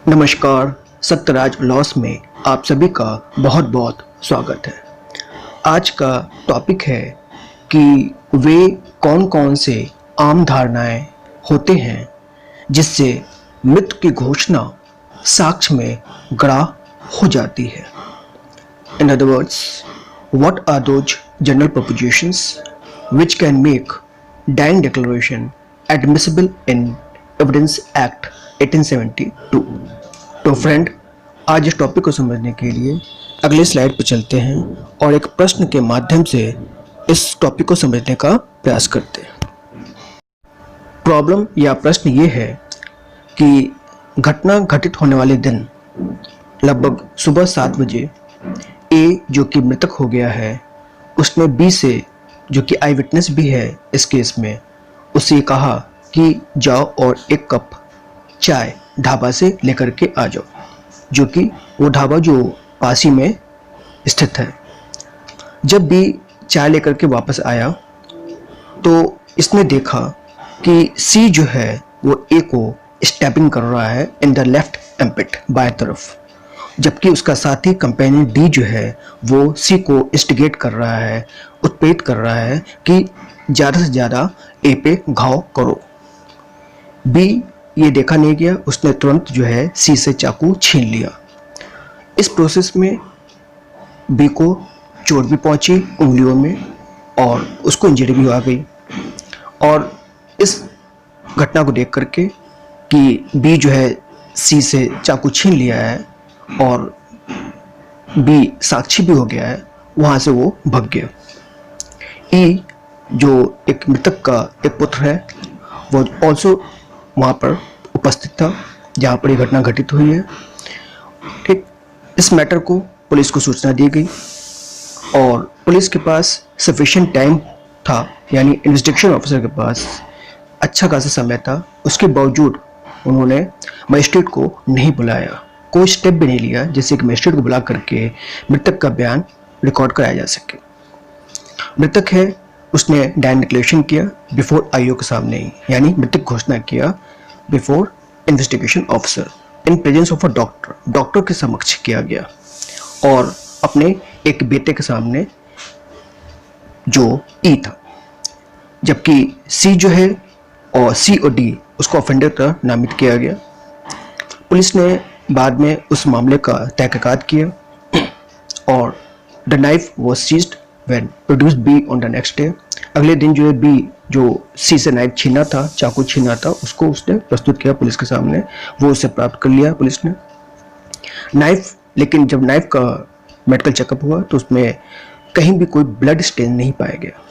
नमस्कार। सत्यराज लॉस में आप सभी का बहुत बहुत स्वागत है। आज का टॉपिक है कि वे कौन कौन से आम धारणाएं होते हैं जिससे मृत्यु की घोषणा साक्ष्य में गवाह हो जाती है। In other words, what are those general propositions which can make dying declaration admissible in Evidence Act 1872। तो फ्रेंड, आज इस टॉपिक को समझने के लिए अगले स्लाइड पर चलते हैं और एक प्रश्न के माध्यम से इस टॉपिक को समझने का प्रयास करते हैं। प्रॉब्लम या प्रश्न ये है कि घटना घटित होने वाले दिन लगभग सुबह 7 बजे ए जो कि मृतक हो गया है, उसने बी से, जो कि आई विटनेस भी है इस केस में, उससे कहा कि जाओ और एक कप चाय ढाबा से लेकर के आ जाओ, जो कि वो ढाबा जो पास ही में स्थित है। जब भी चाय लेकर के वापस आया तो इसने देखा कि सी जो है वो ए को स्टैबिंग कर रहा है इन द लेफ्ट एम्पिट, बाएं तरफ, जबकि उसका साथी कंपेनियन डी जो है वो सी को इंस्टिगेट कर रहा है, उत्प्रेरित कर रहा है कि ज़्यादा से ज़्यादा ए पे घाव करो। बी ये देखा नहीं गया, उसने तुरंत जो है सी से चाकू छीन लिया। इस प्रोसेस में बी को चोट भी पहुंची उंगलियों में और उसको इंजरी भी आ गई। और इस घटना को देख करके कि बी जो है सी से चाकू छीन लिया है और बी साक्षी भी हो गया है, वहाँ से वो भाग गया। ई जो एक मृतक का एक पुत्र है, वो ऑल्सो वहाँ पर उपस्थित था जहाँ पर ये घटना घटित हुई है। ठीक, इस मैटर को पुलिस को सूचना दी गई और पुलिस के पास सफिशिएंट टाइम था, यानी इन्वेस्टिगेशन ऑफिसर के पास अच्छा खासा समय था। उसके बावजूद उन्होंने मजिस्ट्रेट को नहीं बुलाया, कोई स्टेप भी नहीं लिया जिससे कि मजिस्ट्रेट को बुला करके मृतक का बयान रिकॉर्ड कराया जा सके। मृतक है, उसने डाइंग डिक्लेरेशन किया बिफोर आईओ के सामने ही, यानी मृतक घोषणा किया before investigation officer in presence of a doctor, doctor के समक्ष किया गया और अपने एक बेटे के सामने जो ई था। जबकि सी जो है और सी और डी उसको ऑफेंडर का नामित किया गया। पुलिस ने बाद में उस मामले का तहकीकात किया और the knife was seized when produced by on the next day. अगले दिन जो है बी जो सी से नाइफ छीना था, चाकू छीना था, उसको उसने प्रस्तुत किया पुलिस के सामने, वो उसे प्राप्त कर लिया पुलिस ने नाइफ। लेकिन जब नाइफ का मेडिकल चेकअप हुआ तो उसमें कहीं भी कोई ब्लड स्टेन नहीं पाया गया।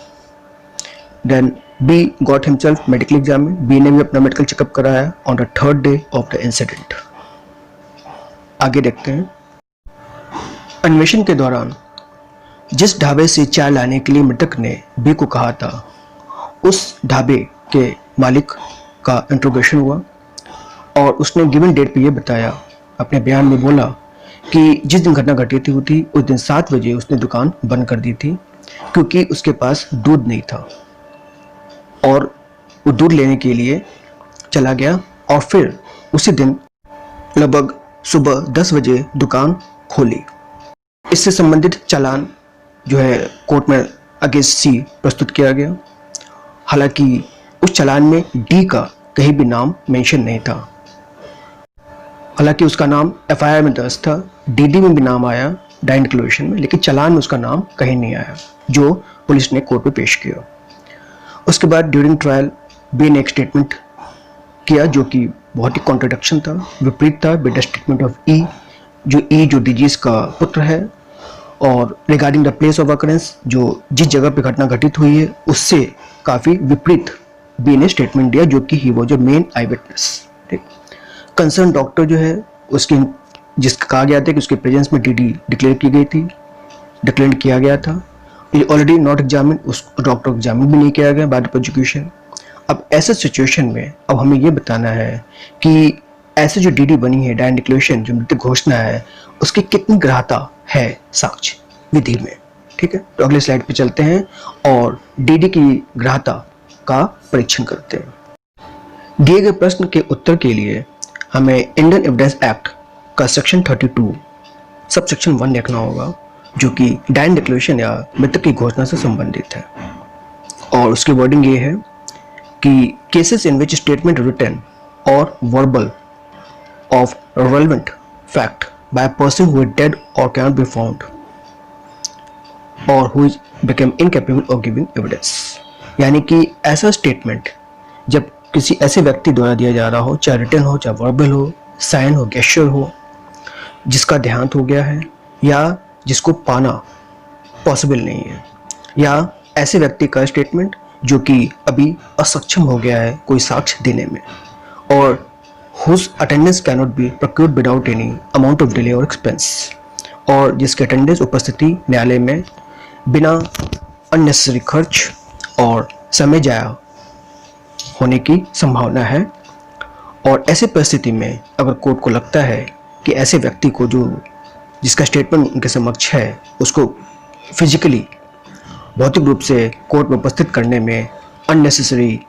Then B got himself medical examine. B ने भी अपना मेडिकल चेकअप कराया on the 3rd day of the incident. आगे देखते हैं। अन्वेषण के दौरान जिस ढाबे से चाय लाने के लिए मृतक ने बी को कहा था, उस ढाबे के मालिक का इंट्रोगेशन हुआ और उसने गिवन डेट पे ये बताया, अपने बयान में बोला कि जिस दिन घटना घटित हुई थी उस दिन 7 बजे उसने दुकान बंद कर दी थी क्योंकि उसके पास दूध नहीं था और वो दूध लेने के लिए चला गया और फिर उसी दिन लगभग सुबह 10 बजे दुकान खोली। इससे संबंधित चालान जो है कोर्ट में अगेंस्ट सी प्रस्तुत किया गया। हालांकि उस चालान में डी का कहीं भी नाम मेंशन नहीं था। हालांकि उसका नाम एफआईआर में दर्ज था, डीडी में भी नाम आया डाइंग डिक्लेरेशन में, लेकिन चालान में उसका नाम कहीं नहीं आया जो पुलिस ने कोर्ट में पेश किया। उसके बाद ड्यूरिंग ट्रायल बी ने एक स्टेटमेंट किया जो कि बहुत ही कॉन्ट्रडिक्शन था, विपरीत था विद द स्टेटमेंट ऑफ ई, जो डीजीज का पुत्र है, और regarding the place of occurrence, जो जिस जगह पे घटना घटित हुई है उससे काफ़ी विपरीत बी ने स्टेटमेंट दिया, जो कि he was a main I witness. ठीक, कंसर्न डॉक्टर जो है उसकी, जिसका कहा गया था कि उसके प्रेजेंस में डीडी डिक्लेयर की गई थी, डिक्लेयर किया गया था, ऑलरेडी नॉट एग्जामिन, उस डॉक्टर को एग्जामिन भी नहीं किया गया बाद प्रोसिक्यूशन। अब ऐसे सिचुएशन में अब हमें ये बताना है कि ऐसे जो डीडी बनी है, डाइंग डिक्लेरेशन जो मृत्यु घोषणा है, उसकी कितनी ग्राह्यता है साक्ष्य विधि में। ठीक है, तो अगले स्लाइड पे चलते हैं और डीडी की ग्राह्यता का परीक्षण करते हैं। दिए गए प्रश्न के उत्तर के लिए हमें इंडियन एविडेंस एक्ट का सेक्शन 32 सब सेक्शन 1 देखना होगा, जो कि डाइन डिक्लेरेशन या मृतक की घोषणा से संबंधित है। और उसकी वर्डिंग ये है कि cases in which statement written or verbal of relevant fact by a person who is dead or cannot be found or who is become incapable of giving evidence. यानी कि ऐसा स्टेटमेंट जब किसी ऐसे व्यक्ति द्वारा दिया जा रहा हो, चाहे रिटन हो, चाहे वर्बल हो, साइन हो, गेस्चर हो, जिसका देहांत हो गया है या जिसको पाना पॉसिबल नहीं है, या ऐसे व्यक्ति का स्टेटमेंट जो कि अभी असक्षम हो गया है कोई साक्ष्य देने में, और whose attendance cannot be procured without any amount of delay or expense, और जिसकी अटेंडेंस उपस्थिति न्यायालय में बिना अननेसेसरी खर्च और समय जाया होने की संभावना है। और ऐसी परिस्थिति में अगर कोर्ट को लगता है कि ऐसे व्यक्ति को जिसका स्टेटमेंट उनके समक्ष है उसको फिजिकली भौतिक रूप से कोर्ट में उपस्थित करने में अननेसेसरी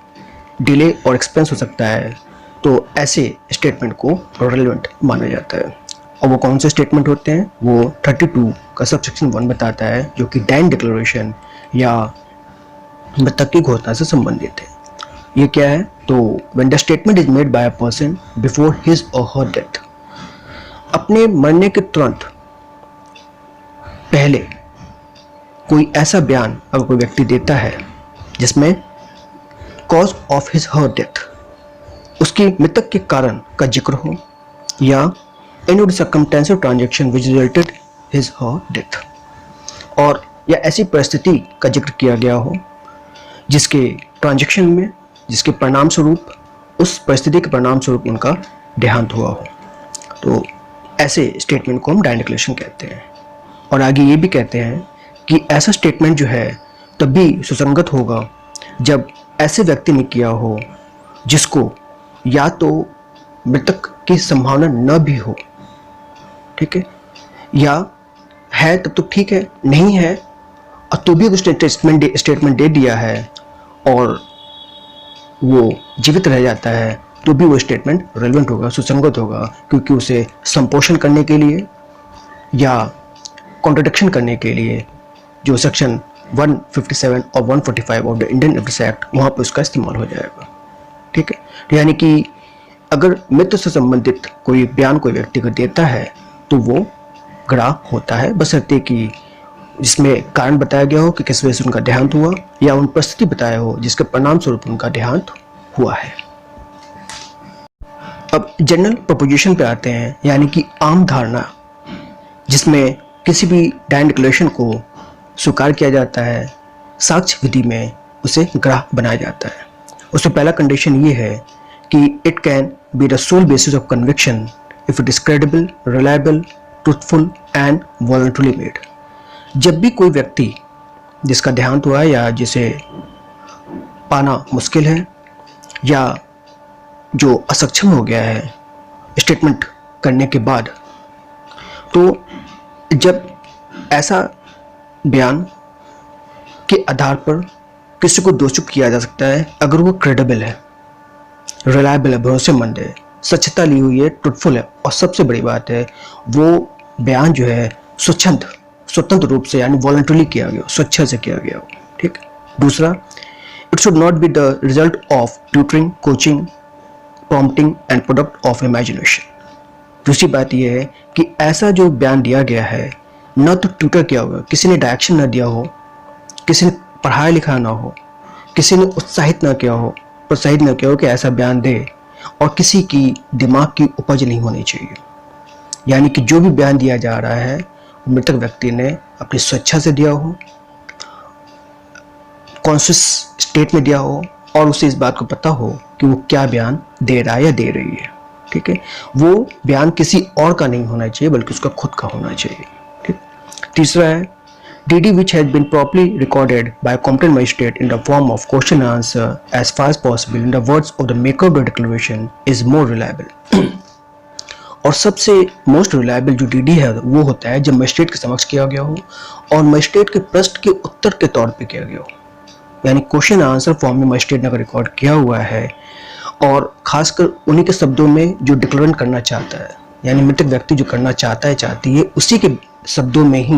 डिले और एक्सपेंस हो सकता है, तो ऐसे स्टेटमेंट को रेलेवेंट माना जाता है। और वो कौन से स्टेटमेंट होते हैं, वो 32 का सब सेक्शन 1 बताता है, जो कि डाइन डिक्लेरेशन या मृतक की घोषणा से संबंधित है। ये क्या है, तो when the statement is made by a person before his और हर डेथ, अपने मरने के तुरंत पहले कोई ऐसा बयान अगर कोई व्यक्ति देता है जिसमें cause of his her death, उसकी मृतक के कारण का जिक्र हो, या एनी सर्कमस्टेंशियल ट्रांजैक्शन विच रिजल्टेड हिज हर डेथ, और या ऐसी परिस्थिति का जिक्र किया गया हो जिसके ट्रांजैक्शन में, जिसके परिणाम स्वरूप, उस परिस्थिति के परिणाम स्वरूप उनका देहांत हुआ हो, तो ऐसे स्टेटमेंट को हम डाइन डिक्लेरेशन कहते हैं। और आगे ये भी कहते हैं कि ऐसा स्टेटमेंट जो है तभी सुसंगत होगा जब ऐसे व्यक्ति ने किया हो जिसको या तो मृतक की संभावना न भी हो, ठीक है, या है तब तो ठीक है, नहीं है और तो भी उसने स्टेटमेंट दे दिया है और वो जीवित रह जाता है, तो भी वो स्टेटमेंट रेलेवेंट होगा, सुसंगत होगा, क्योंकि उसे संपोषण करने के लिए या कॉन्ट्रडिक्शन करने के लिए जो सेक्शन 157 और 145 of the Indian evidence act, वहाँ पर उसका इस्तेमाल हो जाएगा। ठीक है, तो यानी कि अगर मृत्यु से संबंधित कोई बयान कोई व्यक्ति को देता है तो वो गवाह होता है, बशर्ते कि जिसमें कारण बताया गया हो कि किस वजह से उनका देहांत हुआ, या उन परिस्थिति बताया हो जिसके परिणाम स्वरूप उनका देहांत हुआ है। अब जनरल प्रोपोजिशन पे आते हैं, यानी कि आम धारणा जिसमें किसी भी डाइन डिक्लेरेशन को स्वीकार किया जाता है, साक्ष्य विधि में उसे गवाह बनाया जाता है। उसमें पहला कंडीशन ये है कि it can be the sole basis of conviction if it is credible, reliable, truthful and voluntarily made. जब भी कोई व्यक्ति जिसका देहांत हुआ है या जिसे पाना मुश्किल है या जो असक्षम हो गया है स्टेटमेंट करने के बाद, तो जब ऐसा बयान के आधार पर किसी को दोषी किया जा सकता है अगर वो क्रेडिबल है, रिलायबल है, भरोसेमंद है, सच्चता ली हुई है, ट्रूथफुल है, और सबसे बड़ी बात है वो बयान जो है स्वतंत्र रूप से यानी वॉलंटरली किया गया हो, स्वेच्छा से किया गया हो। ठीक। दूसरा, it should not be the result of tutoring, coaching, prompting and product of imagination. दूसरी बात यह है कि ऐसा जो बयान दिया गया है न तो ट्यूटर किया होगा, किसी ने डायरेक्शन न दिया हो, किसी ने पढ़ाया लिखा ना हो, किसी ने उत्साहित न किया हो, प्रोत्साहित न किया हो कि ऐसा बयान दे, और किसी की दिमाग की उपज नहीं होनी चाहिए। यानी कि जो भी बयान दिया जा रहा है मृतक व्यक्ति ने अपनी स्वेच्छा से दिया हो, कॉन्शियस स्टेट में दिया हो, और उसे इस बात को पता हो कि वो क्या बयान दे रहा है या दे रही है। ठीक है, वो बयान किसी और का नहीं होना चाहिए बल्कि उसका खुद का होना चाहिए। ठीक। तीसरा है, DD which has been properly recorded by a competent magistrate in the form of question and answer as far as possible in the words of the maker of the declaration is more reliable। और सबसे most reliable जो DD है वो होता है जब magistrate के समक्ष किया गया हो और मजिस्ट्रेट के प्रश्न के उत्तर के तौर पे किया गया हो। यानी क्वेश्चन आंसर फॉर्म में मजिस्ट्रेट ने अगर रिकॉर्ड किया हुआ है और खासकर उन्हीं के शब्दों में जो डिक्लेरेंट करना चाहता है, यानी मृतक व्यक्ति जो करना चाहता है चाहती है उसी के शब्दों में ही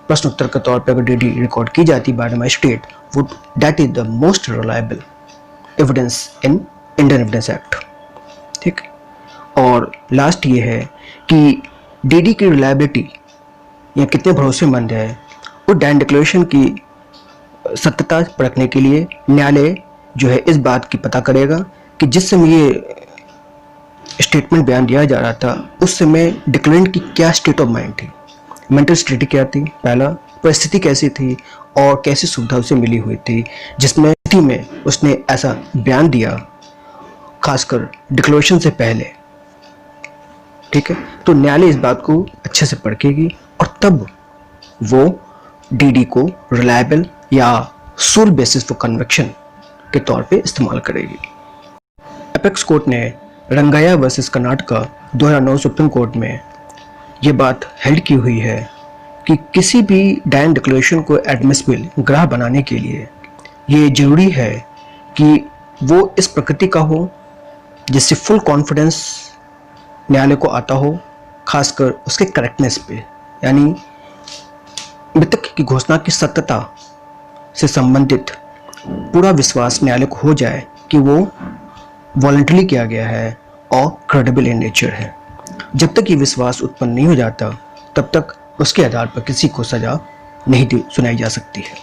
प्रश्न उत्तर के तौर पर अगर डीडी रिकॉर्ड की जाती by the magistrate, would that is the most reliable evidence in Indian evidence act. ठीक। और लास्ट ये है कि डीडी की रिलायबिलिटी या कितने भरोसेमंद है वो डैन डिक्लेरेशन की सत्यता परखने के लिए न्यायालय जो है इस बात की पता करेगा कि जिस समय ये स्टेटमेंट बयान दिया जा रहा था उस समय डिक्लेरेंट की क्या स्टेट ऑफ माइंड थी, मेंटल स्टेट क्या थी, पहला परिस्थिति कैसी थी और कैसी सुविधा उसे मिली हुई थी जिसमें स्थिति में उसने ऐसा बयान दिया, खासकर डिक्लेरेशन से पहले। ठीक है, तो न्यायालय इस बात को अच्छे से परखेगी और तब वो डीडी को रिलायबल या सोल बेसिस फॉर कन्विक्शन के तौर पे इस्तेमाल करेगी। एपेक्स कोर्ट ने रंगाया वर्सेस कर्नाटका 2009 सुप्रीम कोर्ट में ये बात हेल्ड की हुई है कि किसी भी डैन डिक्लेरेशन को एडमिसिबल ग्राह बनाने के लिए ये जरूरी है कि वो इस प्रकृति का हो जिससे फुल कॉन्फिडेंस न्यायालय को आता हो, खासकर उसके करेक्टनेस पे, यानी मृतक की घोषणा की सत्यता से संबंधित पूरा विश्वास न्यायालय को हो जाए कि वो वॉलंटरी किया गया है और क्रेडिबल इन नेचर है। जब तक ये विश्वास उत्पन्न नहीं हो जाता तब तक उसके आधार पर किसी को सजा नहीं सुनाई जा सकती है।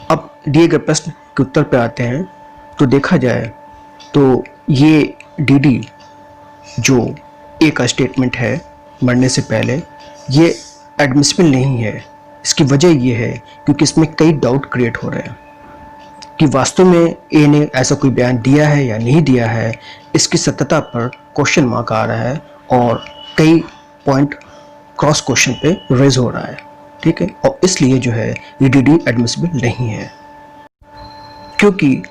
अब दिए गए प्रश्न के उत्तर पर आते हैं तो देखा जाए तो ये डीडी जो ए का स्टेटमेंट है मरने से पहले, ये एडमिसिबल नहीं है। इसकी वजह ये है क्योंकि इसमें कई डाउट क्रिएट हो रहे हैं कि वास्तव में ए ने ऐसा कोई बयान दिया है या नहीं दिया है। इसकी सत्यता पर क्वेश्चन मार्क आ रहा है और कई पॉइंट क्रॉस क्वेश्चन पे रेज हो रहा है। ठीक है, और इसलिए जो है ये डीडी एडमिसिबल नहीं है, क्योंकि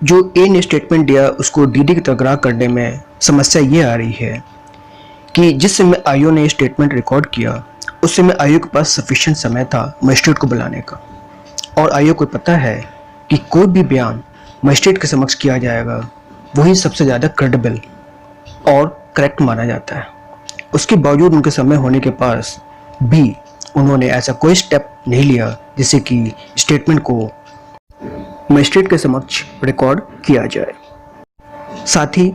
जो ए ने स्टेटमेंट दिया उसको डीडी की तरह ग्राह करने में समस्या ये आ रही है कि जिस समय आईओ ने स्टेटमेंट रिकॉर्ड किया उस समय आईओ के पास सफिशिएंट समय था मजिस्ट्रेट को बुलाने का, और आईओ को पता है कि कोई भी बयान मजिस्ट्रेट के समक्ष किया जाएगा वही सबसे ज़्यादा क्रेडिबल और करेक्ट माना जाता है। उसके बावजूद उनके समय होने के पास भी उन्होंने ऐसा कोई स्टेप नहीं लिया जिससे कि स्टेटमेंट को मजिस्ट्रेट के समक्ष रिकॉर्ड किया जाए। साथ ही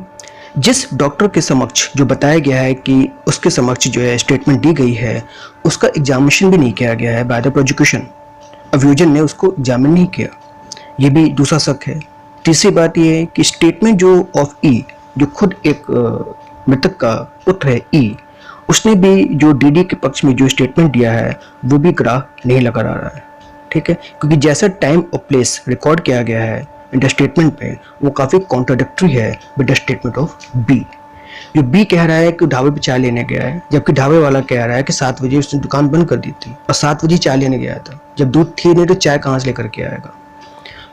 जिस डॉक्टर के समक्ष जो बताया गया है कि उसके समक्ष जो है स्टेटमेंट दी गई है उसका एग्जामिनेशन भी नहीं किया गया है बाय द प्रोसिक्यूशन, अभियोजन ने उसको एग्जामिन नहीं किया, ये भी दूसरा शक है। तीसरी बात ये है कि स्टेटमेंट जो ऑफ ई, जो खुद एक मृतक का पुत्र है ई, उसने भी जो डीडी के पक्ष में जो स्टेटमेंट दिया है वो भी ग्राह नहीं लगा रहा है। ठीक है, क्योंकि जैसा टाइम और प्लेस रिकॉर्ड किया गया है इन द स्टेटमेंट पे वो काफ़ी कॉन्ट्राडिक्टरी है with the statement of B. जो बी कह रहा है कि ढाबे पे चाय लेने गया है, जबकि ढाबे वाला कह रहा है कि 7 बजे उसने दुकान बंद कर दी थी और 7 बजे चाय लेने गया था। जब दूध थी नहीं तो चाय कहाँ से लेकर के आएगा?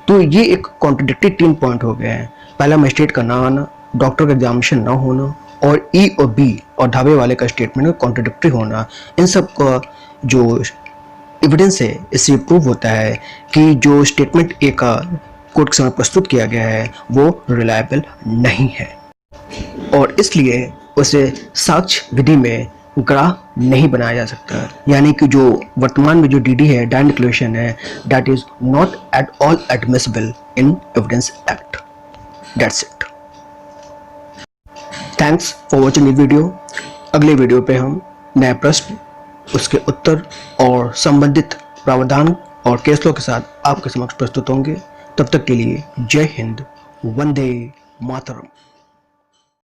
तो ये एक कॉन्ट्राडिक्टरी 3 पॉइंट हो गए हैं। पहला, मजिस्ट्रेट का ना आना, डॉक्टर का एग्जामिनेशन ना होना और ई और बी और ढाबे वाले का स्टेटमेंट का कॉन्ट्राडिक्टरी होना, इन सब का जो एविडेंस है इससे प्रूव होता है कि जो स्टेटमेंट ए का कोर्ट के सामने प्रस्तुत किया गया है वो रिलायबल नहीं है और इसलिए उसे साक्ष्य विधि में ग्राह नहीं बनाया जा सकता। यानी कि जो वर्तमान में जो डीडी है, डैन डिक्लेरेशन है, that is not at all admissible in evidence act. That's it. Thanks for watching this video. अगले वीडियो पे हम नए प्रश्न, उसके उत्तर और संबंधित प्रावधान और केस लॉ के साथ आपके समक्ष प्रस्तुत होंगे। तब तक के लिए जय हिंद, वंदे मातरम।